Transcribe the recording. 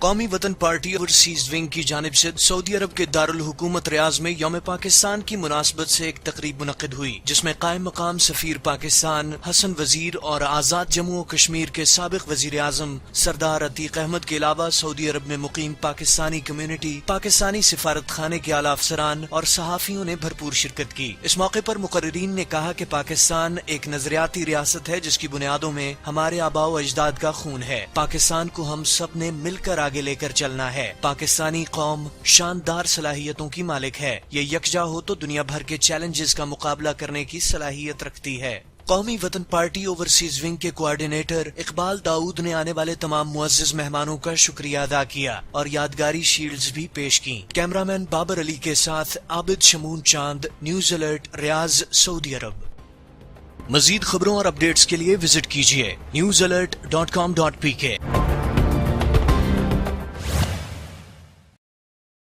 قومی وطن party overseas wing کی جانب سے سعودی عرب کے دارالحکومت ریاض میں یوم پاکستان کی مناسبت سے ایک تقریب منعقد ہوئی، جس میں قائم مقام سفیر پاکستان حسن وزیر اور آزاد جموں و کشمیر کے سابق وزیر اعظم سردار عتیق احمد کے علاوہ سعودی عرب میں مقیم پاکستانی کمیونٹی، پاکستانی سفارت خانے کے اعلیٰ افسران اور صحافیوں نے بھرپور شرکت کی۔ اس موقع پر مقررین نے کہا کہ پاکستان ایک نظریاتی ریاست ہے جس کی بنیادوں میں ہمارے آباء و اجداد کا خون ہے۔ پاکستان کو ہم سب نے مل کر آگے لے کر چلنا ہے۔ پاکستانی قوم شاندار صلاحیتوں کی مالک ہے، یہ یکجا ہو تو دنیا بھر کے چیلنجز کا مقابلہ کرنے کی صلاحیت رکھتی ہے۔ قومی وطن پارٹی اوورسیز ونگ کے کوارڈینیٹر اقبال داؤد نے آنے والے تمام معزز مہمانوں کا شکریہ ادا کیا اور یادگاری شیلڈز بھی پیش کی۔ کیمرامین بابر علی کے ساتھ عابد شمون چاند، نیوز الرٹ، ریاض، سعودی عرب۔ مزید خبروں اور اپڈیٹس کے لیے وزٹ کیجیے newsalert.com.pk